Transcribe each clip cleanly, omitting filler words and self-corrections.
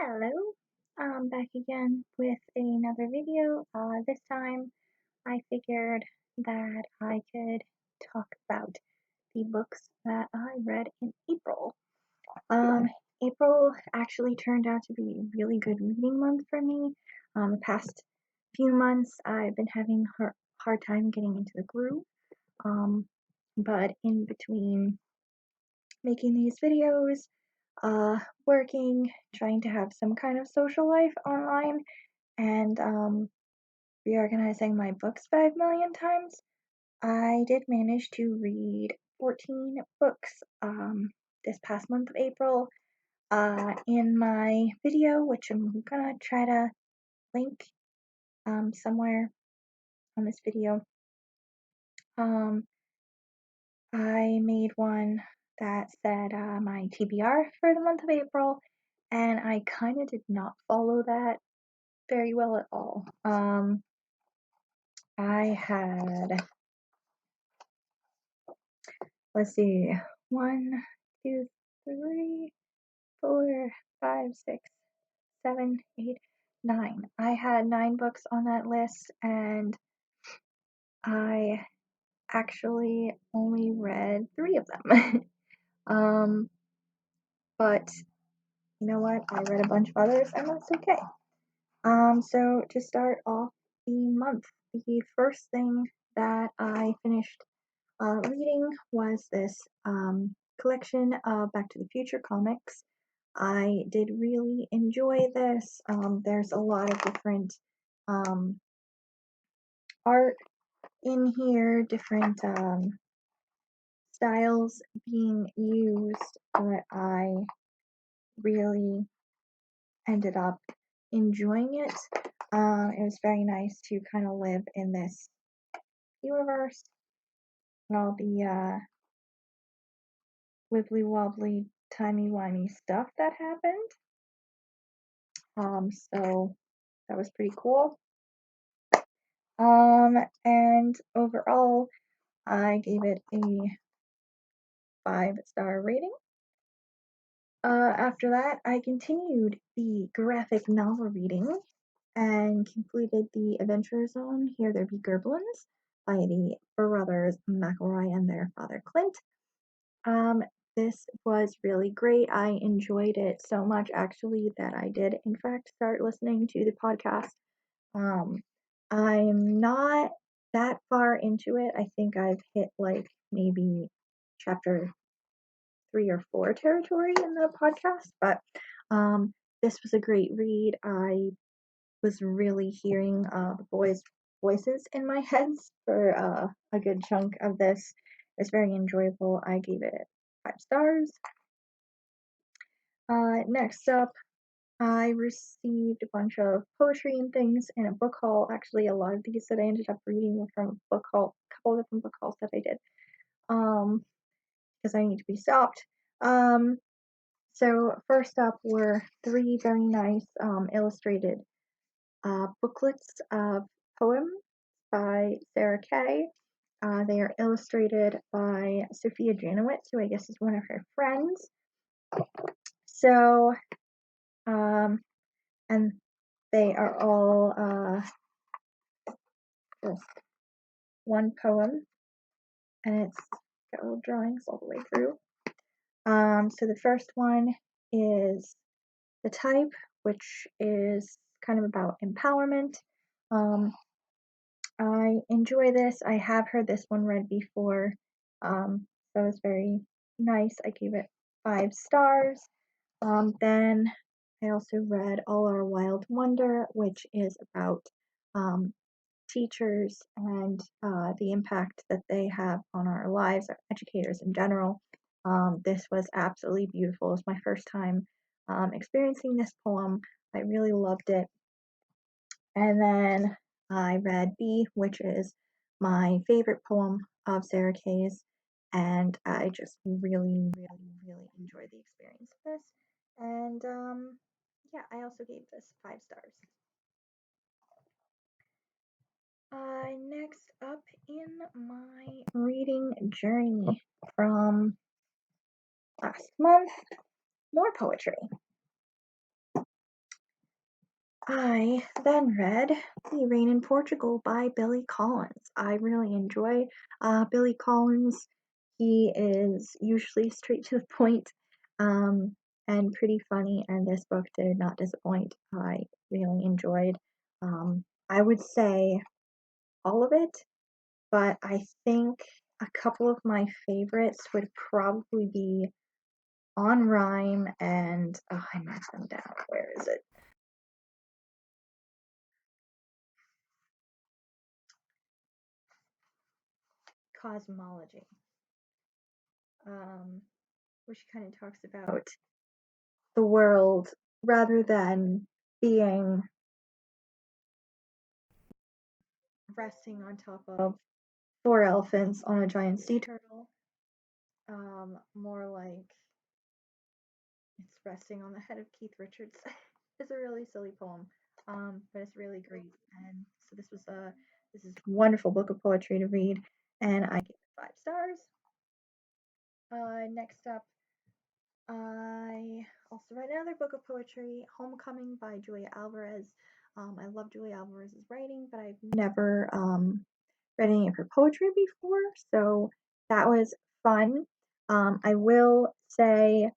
Hello, I'm back again with another video. This time I figured that I could talk about the books that I read in April. Um, April actually turned out to be a really good reading month for me. The past few months I've been having a hard time getting into the groove. Um, but in between making these videos, working, trying to have some kind of social life online, and reorganizing my books 5 million times, I did manage to read 14 books this past month of April. In my video, which I'm gonna try to link somewhere on this video, um, I made one that said my TBR for the month of April, and I kind of did not follow that very well at all. I had, let's see, 1, 2, 3, 4, 5, 6, 7, 8, 9. I had 9 books on that list, and I actually only read 3 of them. But you know what? I read a bunch of others, and that's okay. So to start off the month, the first thing that I finished reading was this collection of Back to the Future comics. I did really enjoy this. There's a lot of different art in here, different styles being used, but I really ended up enjoying it. It was very nice to kind of live in this universe and all the wibbly wobbly, timey wimey stuff that happened. So that was pretty cool. And overall, I gave it a 5-star rating. After that, I continued the graphic novel reading and completed the Adventure Zone Here There Be Gerblins by the brothers McElroy and their father Clint. This was really great. I enjoyed it so much actually that I did in fact start listening to the podcast. I'm not that far into it. I think I've hit like maybe chapter 3 or 4 territory in the podcast, but this was a great read. I was really hearing the boys' voices in my head for a good chunk of this. It's very enjoyable. I gave it 5 stars. Next up, I received a bunch of poetry and things in a book haul. Actually, a lot of these that I ended up reading were from a book haul, a couple different book hauls that I did, because I need to be stopped. So first up were 3 very nice illustrated booklets of poems by Sarah Kay. They are illustrated by Sophia Janowitz, who I guess is one of her friends. So, and they are all just one poem, and it's got little drawings all the way through. So the first one is The Type, which is kind of about empowerment. I enjoy this. I have heard this one read before, so it's very nice. I gave it 5 stars. Then I also read All Our Wild Wonder, which is about teachers and the impact that they have on our lives, our educators in general. This was absolutely beautiful. It was my first time experiencing this poem. I really loved it. And then I read B, which is my favorite poem of Sarah Kay's, and I just really, really, really enjoyed the experience of this. And yeah, I also gave this 5 stars. Next up in my reading journey from last month, more poetry. I then read The Rain in Portugal by Billy Collins. I really enjoy Billy Collins. He is usually straight to the point, um, and pretty funny, and this book did not disappoint. I really enjoyed, I would say, all of it, but I think a couple of my favorites would probably be On Rhyme and, oh, I marked them down. Where is it? Cosmology, which kind of talks about the world rather than being resting on top of four elephants on a giant sea turtle. More like it's resting on the head of Keith Richards. It's a really silly poem, but it's really great. And so this is a wonderful book of poetry to read, and I give it 5 stars. Next up, I also read another book of poetry, Homecoming by Julia Alvarez. I love Julia Alvarez's writing, but I've never read any of her poetry before, so that was fun. I will say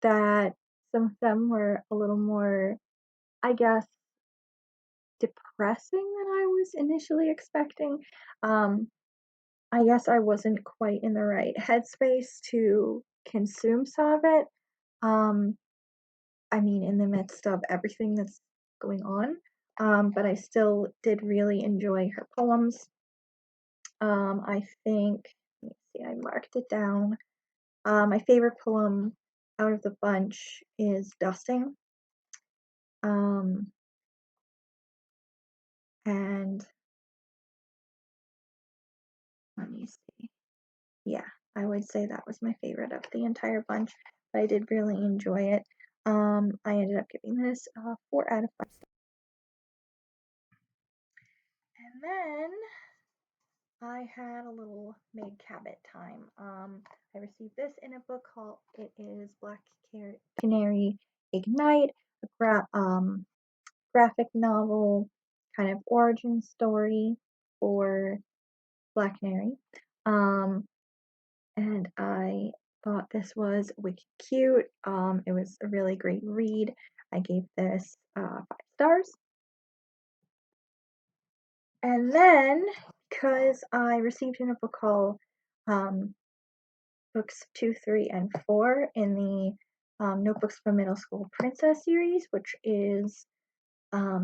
that some of them were a little more, I guess, depressing than I was initially expecting. I guess I wasn't quite in the right headspace to consume some of it. Um, I mean, in the midst of everything that's going on. But I still did really enjoy her poems. I think, let me see, I marked it down. My favorite poem out of the bunch is Dusting. Um, and let me see. Yeah, I would say that was my favorite of the entire bunch. But I did really enjoy it. I ended up giving this 4 out of 5 stars. And then I had a little Meg Cabot time. I received this in a book called It is Black Canary Ignite, a graphic novel kind of origin story for Black Canary. And I thought this was wicked cute. It was a really great read. I gave this 5 stars. And then, because I received in a book called books 2, 3, and 4 in the Notebooks for Middle School Princess series, which is a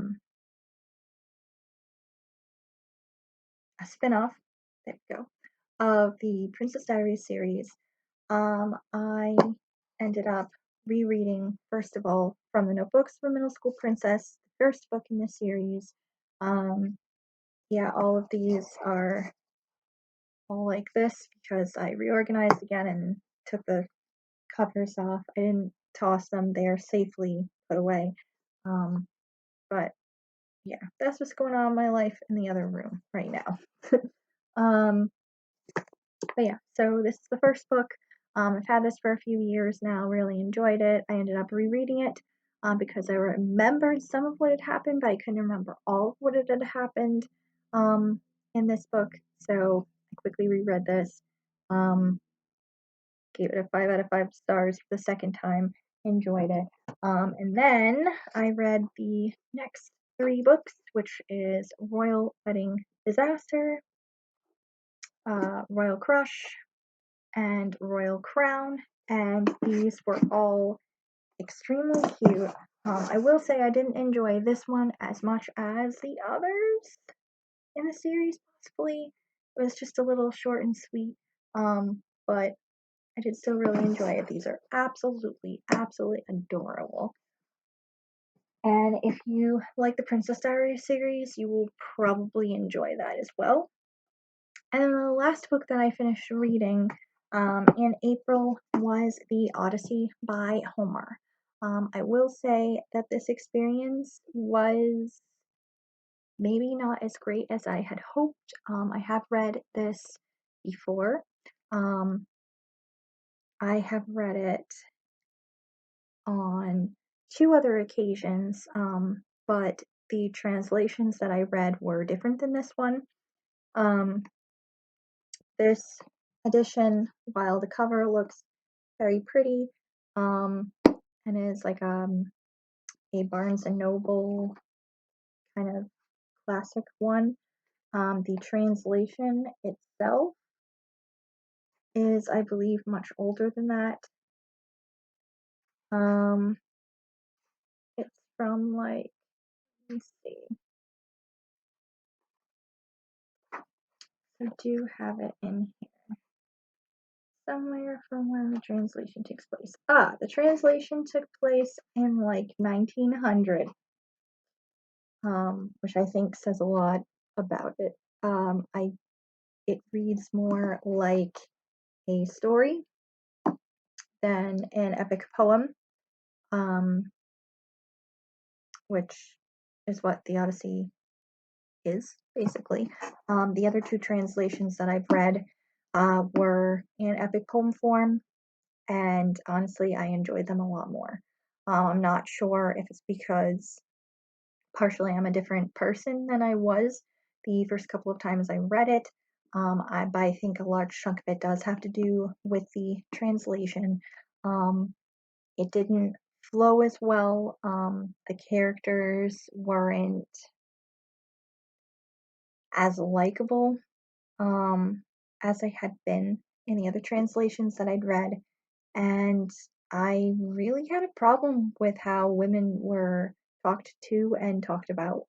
spin-off, there we go, of the Princess Diaries series. I ended up rereading, first of all, from the Notebooks for Middle School Princess, the first book in this series. Yeah, all of these are all like this because I reorganized again and took the covers off. I didn't toss them, they're safely put away. But yeah, that's what's going on in my life in the other room right now. um, but yeah, so this is the first book. I've had this for a few years now, really enjoyed it. I ended up rereading it because I remembered some of what had happened, but I couldn't remember all of what had happened in this book. So I quickly reread this. Gave it a 5 out of 5 stars for the second time. Enjoyed it. And then I read the next 3 books, which is Royal Wedding Disaster, Royal Crush, and Royal Crown. And these were all extremely cute. I will say I didn't enjoy this one as much as the others in the series, possibly. It was just a little short and sweet. But I did still really enjoy it. These are absolutely, absolutely adorable. And if you like the Princess Diaries series, you will probably enjoy that as well. And then the last book that I finished reading in April was The Odyssey by Homer. I will say that this experience was maybe not as great as I had hoped. I have read this before. I have read it on two other occasions, but the translations that I read were different than this one. Um, this edition, while the cover looks very pretty, and is like a Barnes and Noble kind of classic one, the translation itself is, I believe, much older than that. Um, it's from like, let me see. I do have it in here somewhere from when the translation takes place. Ah, the translation took place in like 1900, which I think says a lot about it. It reads more like a story than an epic poem, um, which is what the Odyssey is, basically. The other two translations that I've read were in epic poem form, and honestly, I enjoyed them a lot more. I'm not sure if it's because partially I'm a different person than I was the first couple of times I read it. But I think a large chunk of it does have to do with the translation. It didn't flow as well. The characters weren't as likable as they had been in the other translations that I'd read. And I really had a problem with how women were talked to and talked about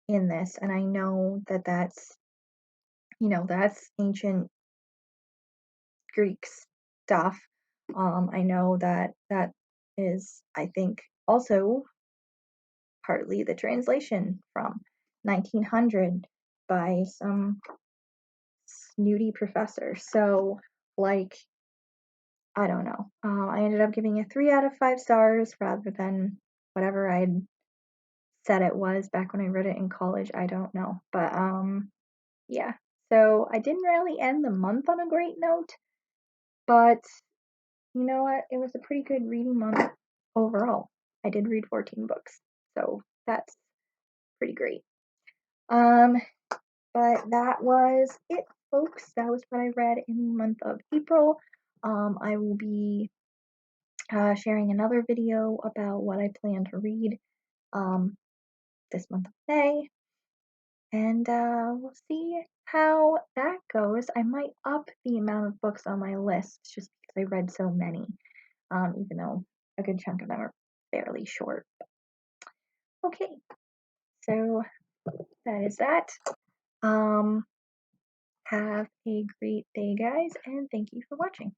in this. And I know that that's ancient Greek stuff. I know that that is, I think, also partly the translation from 1900 by some snooty professor. So, like, I don't know. I ended up giving it 3 out of 5 stars rather than whatever I'd said it was back when I read it in college. I don't know. But, yeah. So I didn't really end the month on a great note, but you know what? It was a pretty good reading month overall. I did read 14 books, so that's pretty great. But that was it, folks. That was what I read in the month of April. I will be sharing another video about what I plan to read this month of May, and we'll see how that goes. I might up the amount of books on my list just because I read so many, even though a good chunk of them are fairly short. Okay, so that is that. Have a great day, guys, and thank you for watching.